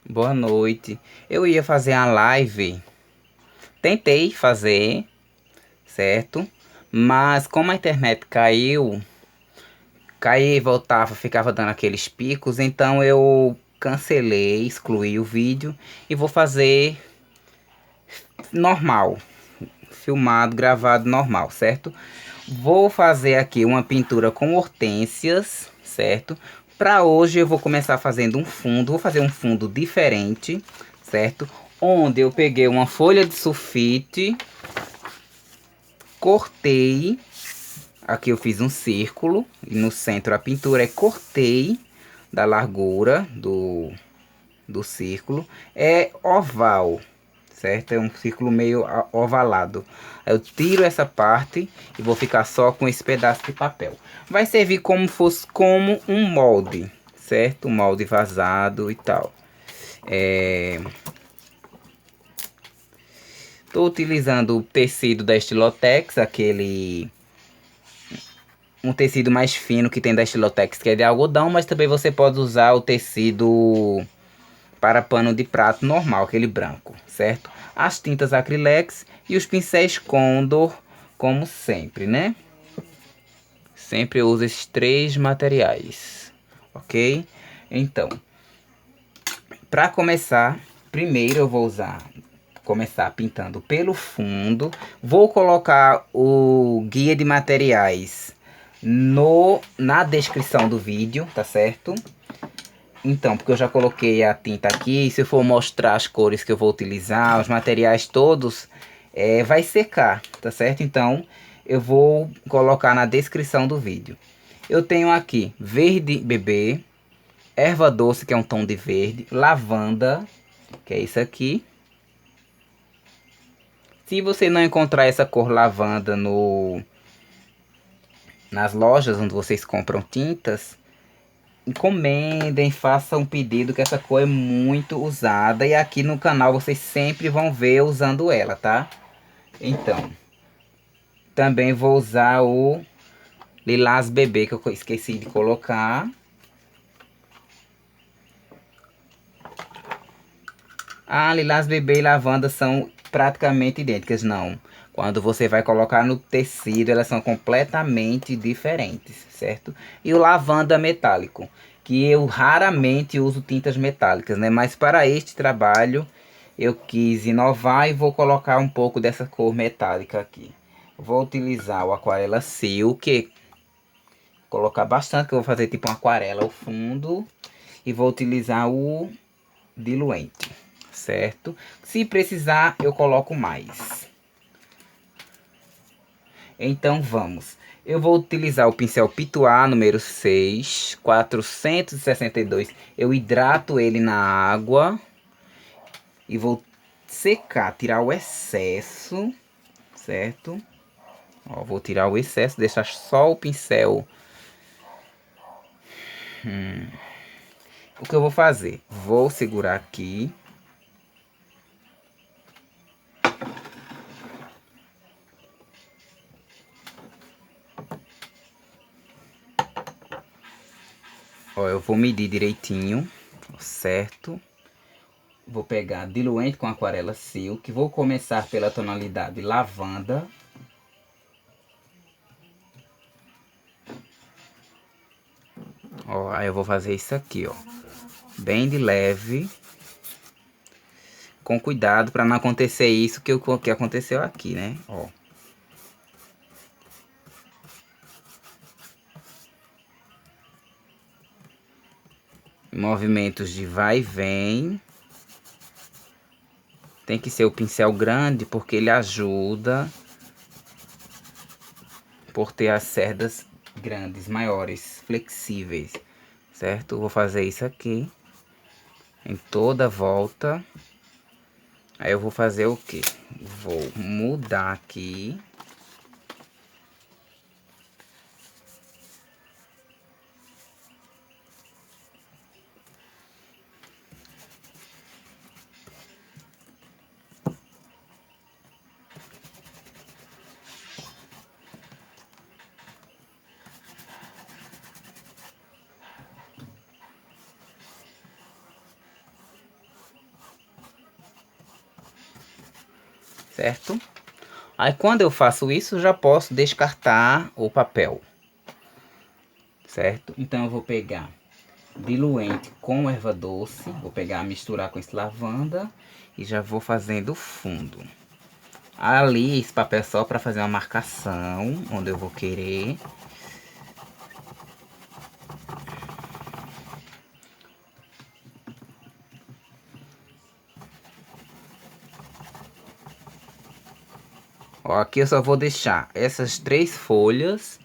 Boa noite. Eu ia fazer a live. Tentei fazer, certo? Mas como a internet caiu, caía e voltava, ficava dando aqueles picos, então eu cancelei, excluí o vídeo e vou fazer normal, filmado, gravado normal, certo? Vou fazer aqui uma pintura com hortênsias, certo? Para hoje eu vou começar fazendo um fundo, vou fazer um fundo diferente, certo? Onde eu peguei uma folha de sulfite, cortei, aqui eu fiz um círculo e no centro a pintura é cortei da largura do círculo, é oval, certo? É um círculo meio ovalado. Eu tiro essa parte e vou ficar só com esse pedaço de papel. Vai servir como fosse como um molde, certo? Um molde vazado e tal. Estou utilizando o tecido da Estilotex, aquele um tecido mais fino que tem da Estilotex, que é de algodão, mas também você pode usar o tecido para pano de prato normal, aquele branco, certo? As tintas Acrylex e os pincéis Condor, como sempre, né? Sempre eu uso esses três materiais, ok? Então, para começar, primeiro eu vou começar pintando pelo fundo. Vou colocar o guia de materiais na descrição do vídeo, tá certo? Então, porque eu já coloquei a tinta aqui, se eu for mostrar as cores que eu vou utilizar, os materiais todos, vai secar, tá certo? Então, eu vou colocar na descrição do vídeo. Eu tenho aqui verde bebê, erva doce, que é um tom de verde, lavanda, que é isso aqui. Se você não encontrar essa cor lavanda nas lojas onde vocês compram tintas, encomendem, façam um pedido que essa cor é muito usada e aqui no canal vocês sempre vão ver usando ela, tá? Então, também vou usar o lilás bebê que eu esqueci de colocar. Ah, lilás bebê e lavanda são praticamente idênticas, não. Quando você vai colocar no tecido, elas são completamente diferentes, certo? E o lavanda metálico, que eu raramente uso tintas metálicas, né? Mas para este trabalho eu quis inovar e vou colocar um pouco dessa cor metálica aqui. Vou utilizar o aquarela Silk, colocar bastante, que eu vou fazer tipo uma aquarela ao fundo. E vou utilizar o diluente, certo? Se precisar, eu coloco mais. Então vamos. Eu vou utilizar o pincel Pituá número 6, 462. Eu hidrato ele na água e vou secar, tirar o excesso, certo? Ó, vou tirar o excesso, deixar só o pincel. O que eu vou fazer? Vou segurar aqui. Ó, eu vou medir direitinho, certo? Vou pegar diluente com aquarela Silk. Vou começar pela tonalidade lavanda. Ó, aí eu vou fazer isso aqui, ó. Bem de leve. Com cuidado para não acontecer isso que aconteceu aqui, né? Ó. Movimentos de vai e vem. Tem que ser o pincel grande porque ele ajuda por ter as cerdas grandes, maiores, flexíveis, certo? Vou fazer isso aqui em toda a volta. Aí eu vou fazer o que? Vou mudar aqui. certo? Aí quando eu faço isso, já posso descartar o papel, certo? Então eu vou pegar diluente com erva doce, vou pegar, misturar com esse lavanda e já vou fazendo o fundo. Ali, esse papel é só para fazer uma marcação, onde eu vou querer. Ó, aqui eu só vou deixar essas 3 folhas,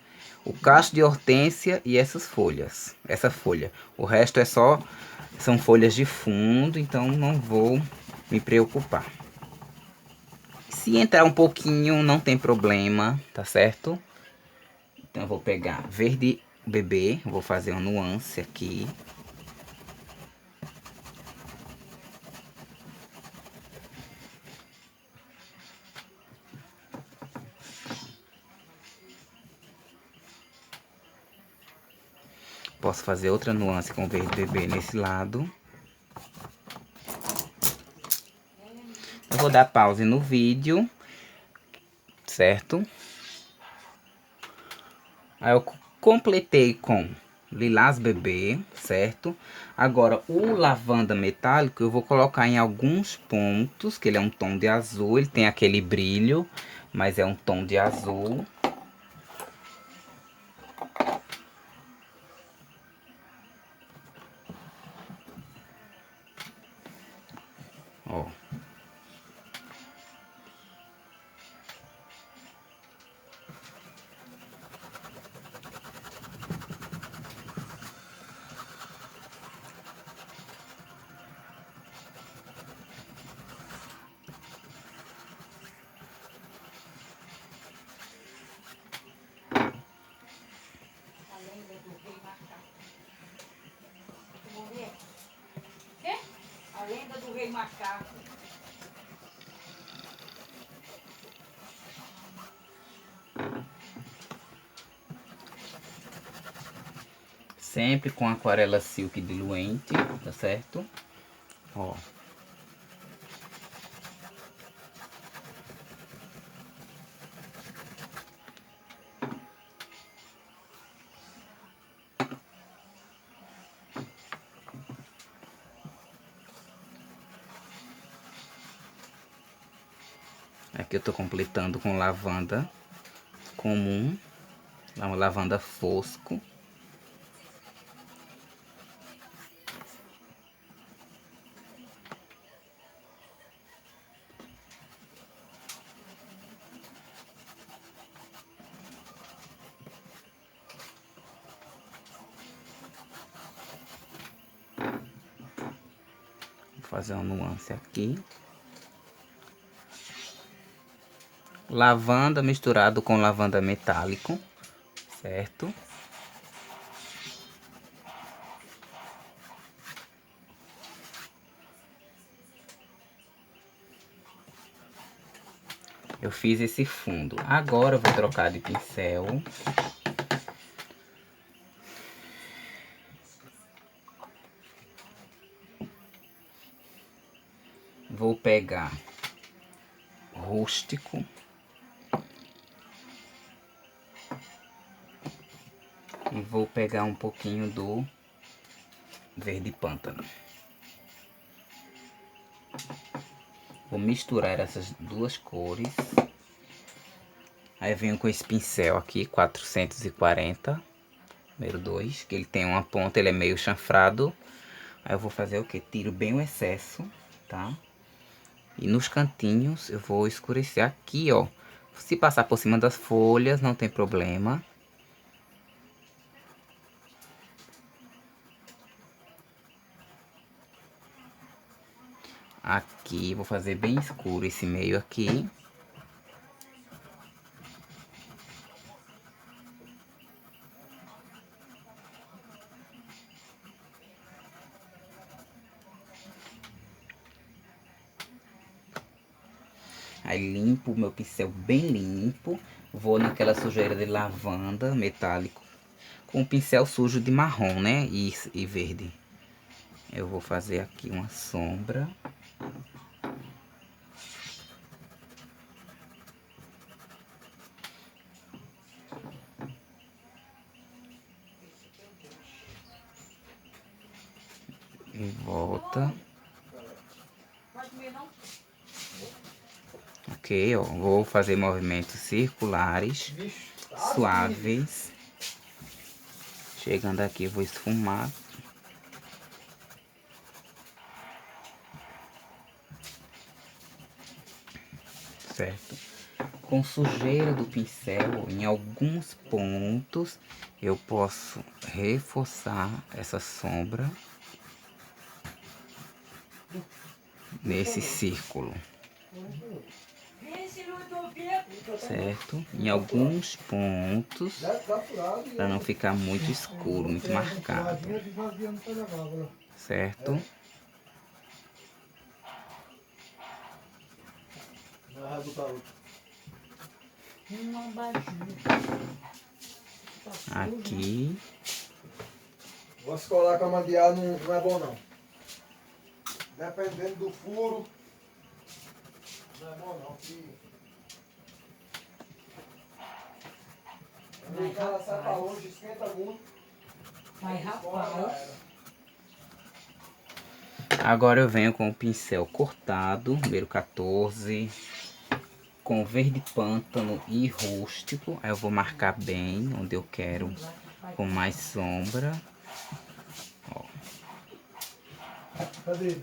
o cacho de hortênsia e essas folhas. Essa folha. O resto é só, são folhas de fundo, então não vou me preocupar. Se entrar um pouquinho, não tem problema, tá certo? Então eu vou pegar verde bebê, vou fazer uma nuance aqui. Posso fazer outra nuance com verde bebê nesse lado. Eu vou dar pause no vídeo, certo? Aí eu completei com lilás bebê, certo? Agora o lavanda metálico eu vou colocar em alguns pontos, que ele é um tom de azul, ele tem aquele brilho, mas é um tom de azul. Ó. A lenda do rei macaco. Sempre com aquarela silk diluente, tá certo? Ó. Aqui eu tô completando com lavanda comum, uma lavanda fosco. Vou fazer uma nuance aqui. Lavanda misturado com lavanda metálico, certo? Eu fiz esse fundo. Agora eu vou trocar de pincel. Vou pegar rústico. E vou pegar um pouquinho do verde pântano. Vou misturar essas duas cores. Aí venho com esse pincel aqui, 440, número 2, que ele tem uma ponta, ele é meio chanfrado. Aí eu vou fazer o que? Tiro bem o excesso, tá? E nos cantinhos eu vou escurecer aqui, ó. Se passar por cima das folhas, não tem problema. Aqui, vou fazer bem escuro esse meio aqui. Aí limpo o meu pincel bem limpo. Vou naquela sujeira de lavanda metálico. Com o pincel sujo de marrom, né? E verde. Eu vou fazer aqui uma sombra. Pode comer, não? Ok, ó, vou fazer movimentos circulares, suaves. Chegando aqui, vou esfumar. Certo? Com sujeira do pincel, em alguns pontos, eu posso reforçar essa sombra nesse círculo. Certo? Em alguns pontos, para não ficar muito escuro, muito marcado. Certo? Aqui. Você colar com a mandial não é bom não. Dependendo do furo, não é bom não. O cara sai pra longe, esquenta muito. Mas rapaz. Agora eu venho com o pincel cortado, número 14, com verde pântano e rústico. Aí eu vou marcar bem onde eu quero, com mais sombra. Ó. Cadê?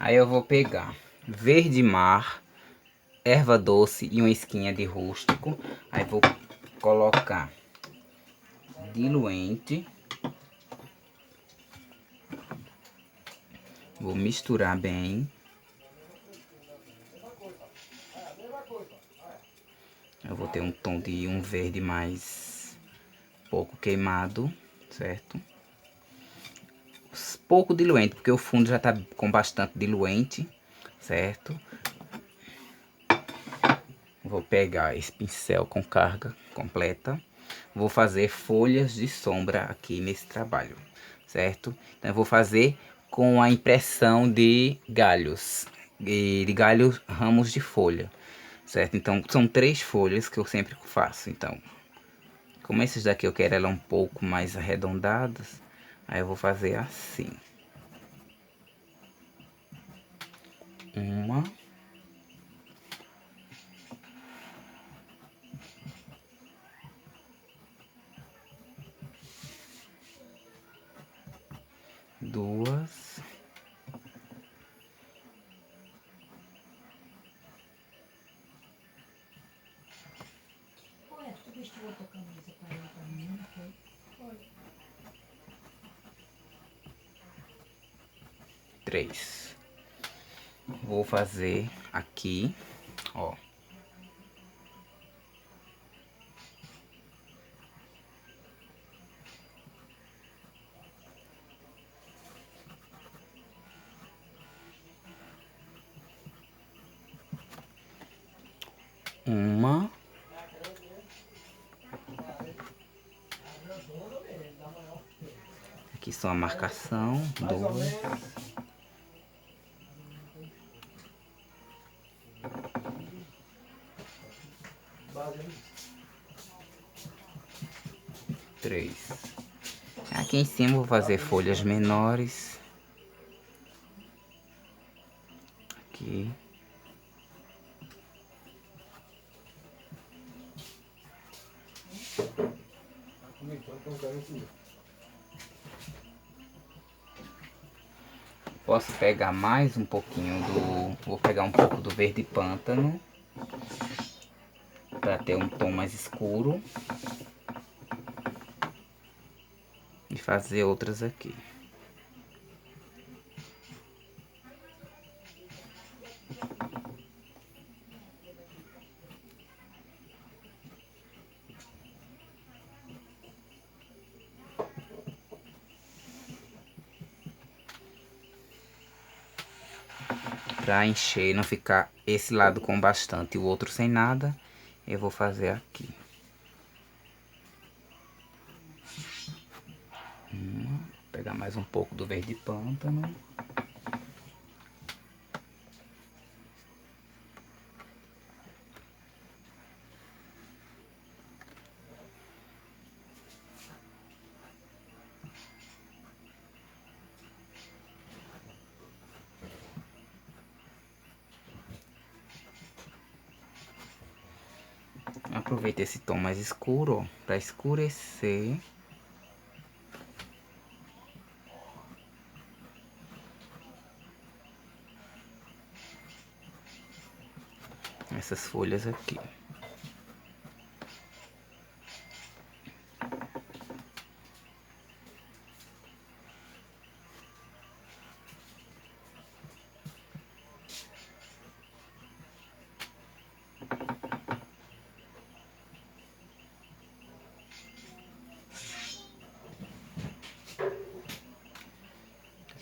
Aí eu vou pegar verde mar, erva doce e uma esquinha de rústico. Aí vou colocar diluente. Vou misturar bem. Eu vou ter um tom de um verde mais pouco queimado, certo? Pouco diluente, porque o fundo já tá com bastante diluente, certo? Vou pegar esse pincel com carga completa. Vou fazer folhas de sombra aqui nesse trabalho, certo? Então eu vou fazer com a impressão de galhos, de galhos, ramos de folha, certo? Então são 3 folhas que eu sempre faço. Então, como esses daqui eu quero ela um pouco mais arredondadas, aí eu vou fazer assim. Uma. Duas. Ué, tu vestiu outra camisa pra ele pra mim, não foi? Foi. 3. Vou fazer aqui, ó. Uma. Aqui só a marcação. Duas. Três. Aqui em cima vou fazer folhas menores. Aqui. Posso pegar mais um pouquinho do... Vou pegar um pouco do verde pântano, para ter um tom mais escuro. E fazer outras aqui. Para encher, não ficar esse lado com bastante e o outro sem nada, eu vou fazer aqui. Pegar mais um pouco do verde pântano. Aproveita esse tom mais escuro, ó, pra escurecer. Essas folhas aqui.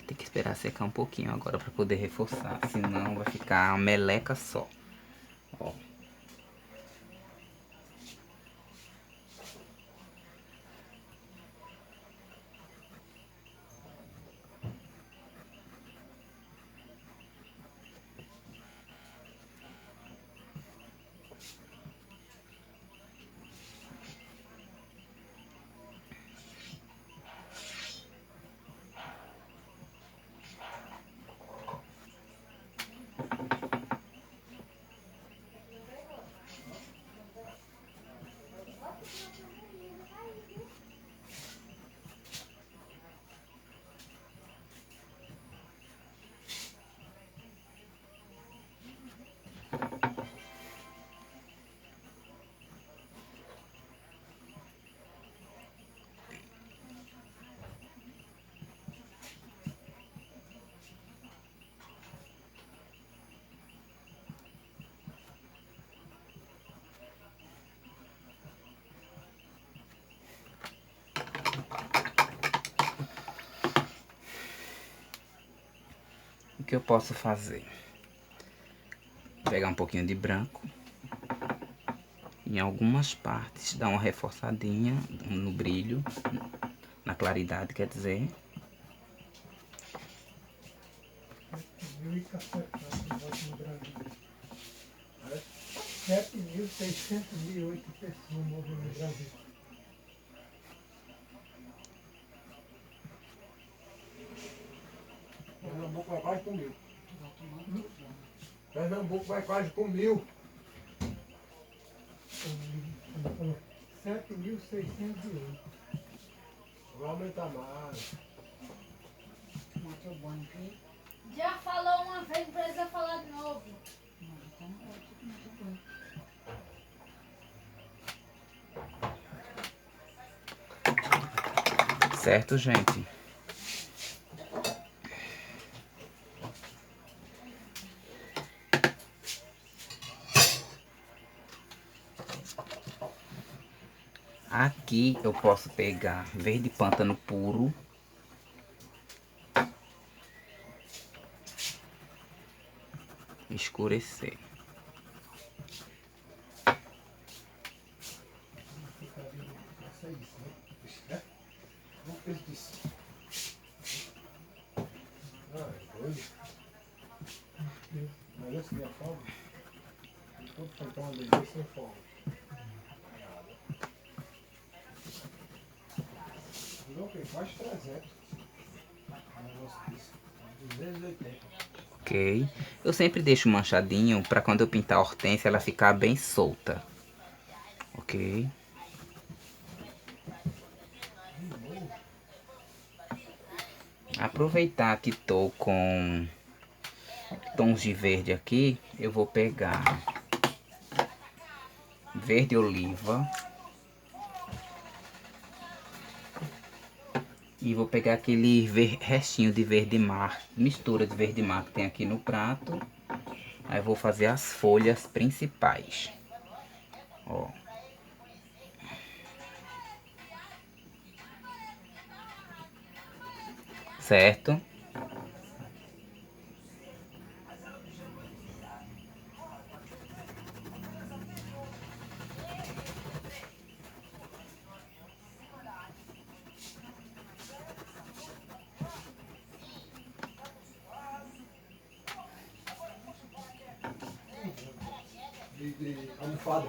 Tem que esperar secar um pouquinho agora para poder reforçar, senão vai ficar uma meleca só. Ó. O que eu posso fazer? Pegar um pouquinho de branco. Em algumas partes, dar uma reforçadinha no brilho, na claridade, quer dizer. E cacetado, no Brasil. 7.608 pessoas morreram no Brasil. Pernambuco vai quase com 1.000. Pernambuco vai quase com 1.000. 7.608. Vai aumentar mais. Matou bom aqui. Já falou uma vez, não precisa falar de novo. Então, matou bom. Certo, gente? Aqui eu posso pegar verde pântano puro. Escurecer. Faça isso, né? Não fez disso. Ah, é doido. Mas eu segui a forma. Enquanto faltar uma delícia sem forma. Não, tem quase 300. Um negócio disso. 280. Ok. Eu sempre deixo manchadinho para quando eu pintar a hortênsia ela ficar bem solta. Ok. Aproveitar que tô com tons de verde aqui, eu vou pegar verde oliva. E vou pegar aquele restinho de verde mar, mistura de verde mar que tem aqui no prato. Aí vou fazer as folhas principais. Ó. Certo? De almofada.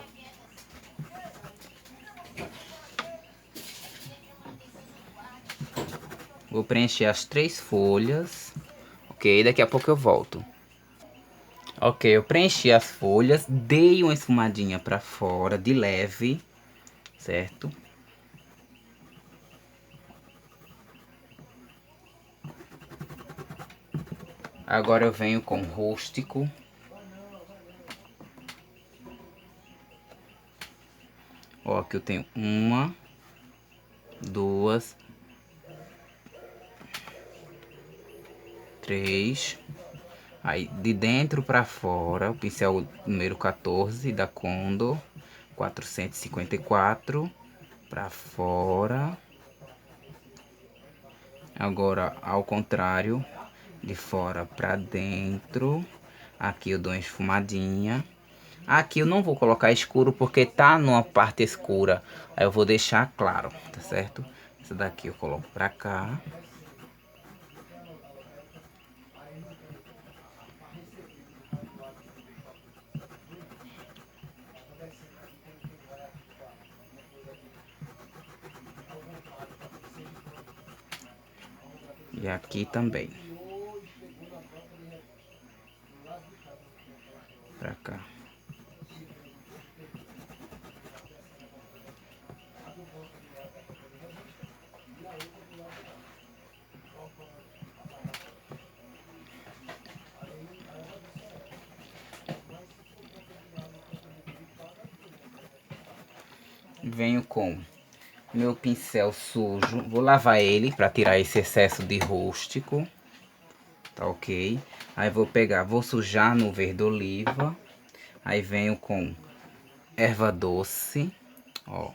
Vou preencher as 3 folhas. Ok, daqui a pouco eu volto. Ok, eu preenchi as folhas, dei uma esfumadinha pra fora, de leve, certo? Agora eu venho com rústico. Ó, aqui eu tenho uma, duas, três. Aí de dentro pra fora, o pincel número 14 da Condor, 454 pra fora. Agora ao contrário, de fora pra dentro. Aqui eu dou uma esfumadinha. Aqui eu não vou colocar escuro porque tá numa parte escura. Aí eu vou deixar claro, tá certo? Essa daqui eu coloco pra cá. E aqui também. Pra cá. Venho com meu pincel sujo. Vou lavar ele para tirar esse excesso de rústico. Tá ok? Aí vou pegar, vou sujar no verde oliva. Aí venho com erva doce. Ó.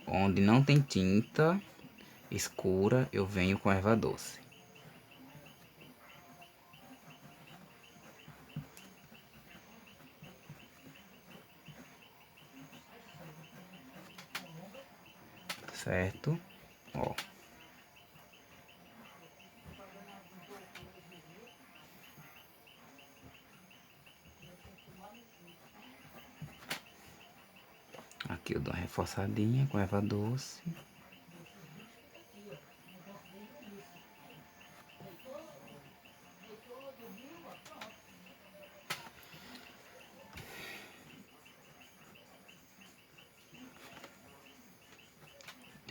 Onde não tem tinta escura, eu venho com erva doce. Certo? Ó. Aqui eu dou uma reforçadinha com erva doce.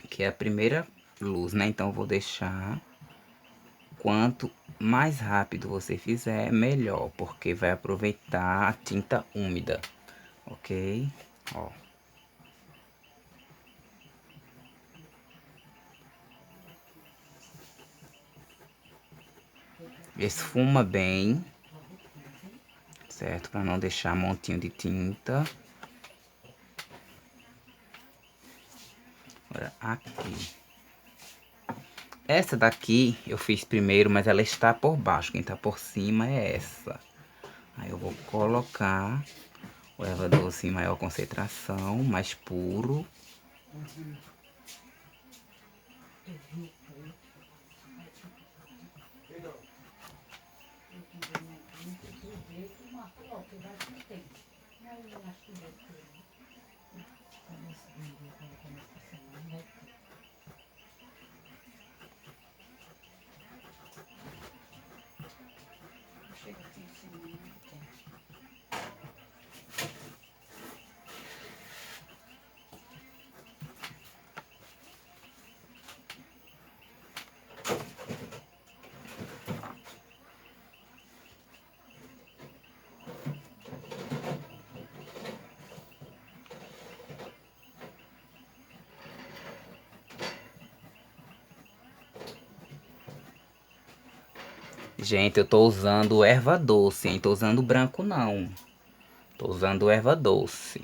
Que é a primeira luz, né? Então eu vou deixar. Quanto mais rápido você fizer, melhor, porque vai aproveitar a tinta úmida, ok? Ó. Esfuma bem, certo? Para não deixar montinho de tinta. Agora aqui. Essa daqui eu fiz primeiro, mas ela está por baixo. Quem tá por cima é essa. Aí eu vou colocar o erva doce em maior concentração, mais puro. Gente, eu tô usando erva doce, hein? Tô usando branco não. Tô usando erva doce.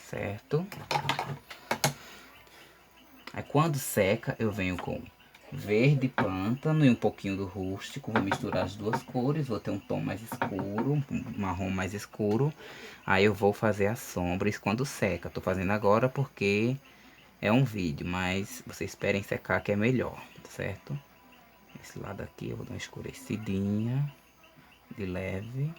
certo? Aí quando seca, eu venho com verde pântano e um pouquinho do rústico. Vou misturar as duas cores, vou ter um tom mais escuro, um marrom mais escuro. Aí eu vou fazer as sombras quando seca. Tô fazendo agora porque é um vídeo, mas vocês esperem secar que é melhor, certo? Esse lado aqui eu vou dar uma escurecidinha, de leve.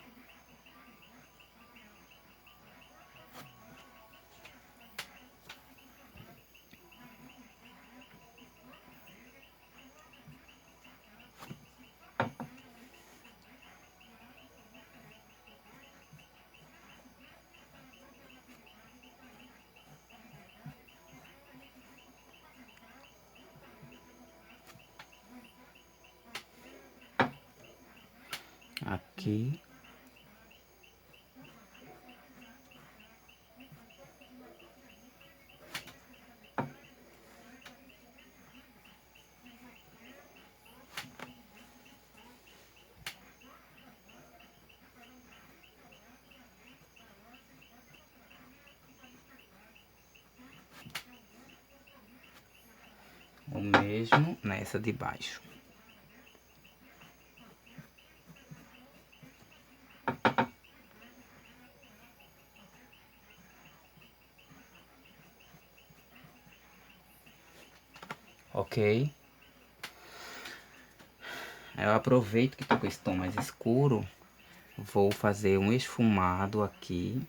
Aqui. O mesmo nessa de baixo. Ok? Eu aproveito que tô com esse tom mais escuro, vou fazer um esfumado aqui.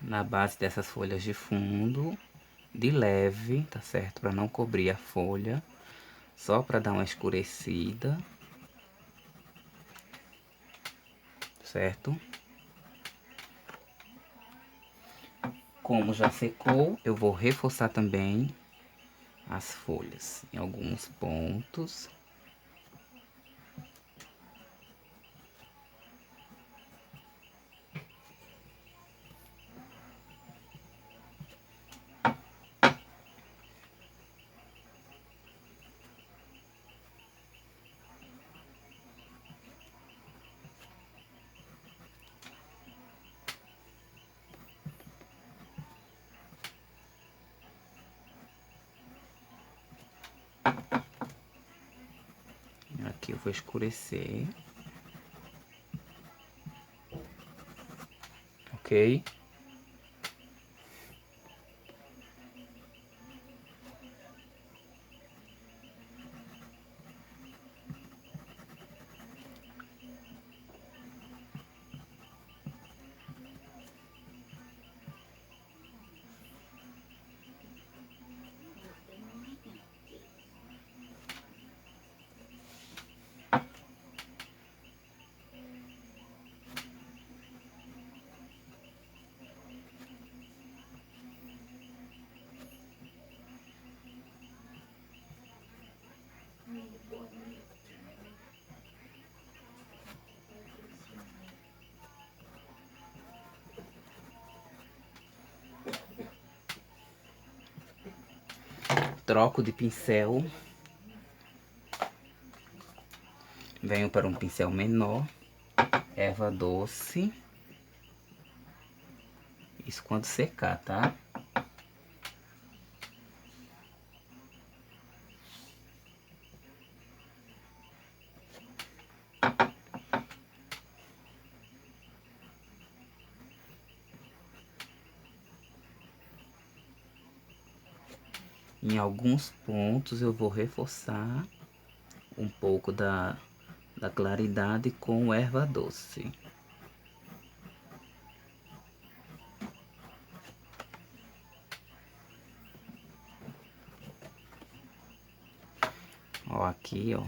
Na base dessas folhas de fundo, de leve, tá certo? Para não cobrir a folha, só para dar uma escurecida, certo? Como já secou, eu vou reforçar também as folhas em alguns pontos. Aqui eu vou escurecer. Ok? Troco de pincel. Venho para um pincel menor. Erva doce. Isso quando secar, tá? Em alguns pontos eu vou reforçar um pouco da claridade com erva doce. Ó, aqui, ó.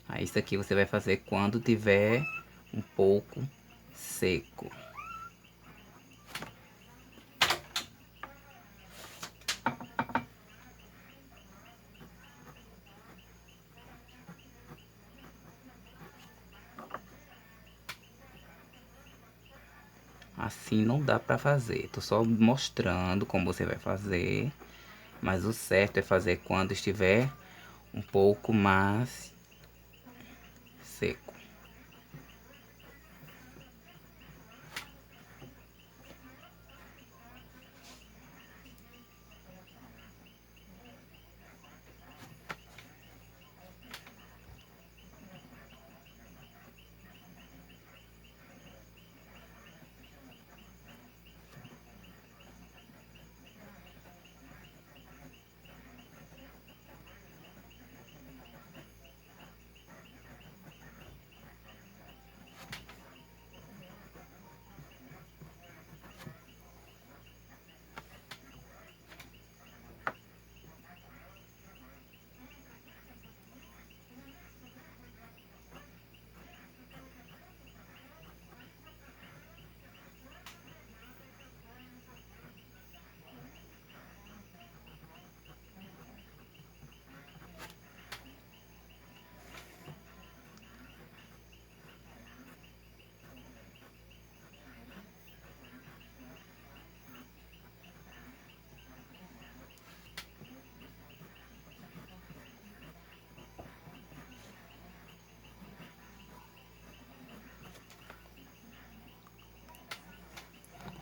Aí isso aqui você vai fazer quando tiver um pouco seco. Assim não dá pra fazer. Tô só mostrando como você vai fazer. Mas o certo é fazer quando estiver um pouco mais seco.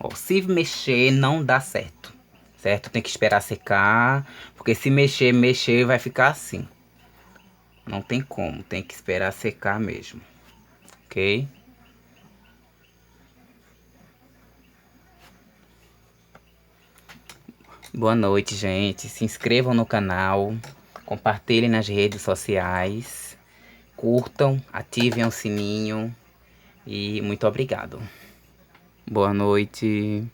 Ó, se mexer não dá certo, certo? Tem que esperar secar, porque se mexer vai ficar assim. Não tem como, tem que esperar secar mesmo, ok? Boa noite, gente. Se inscrevam no canal, compartilhem nas redes sociais, curtam, ativem o sininho e muito obrigado. Boa noite.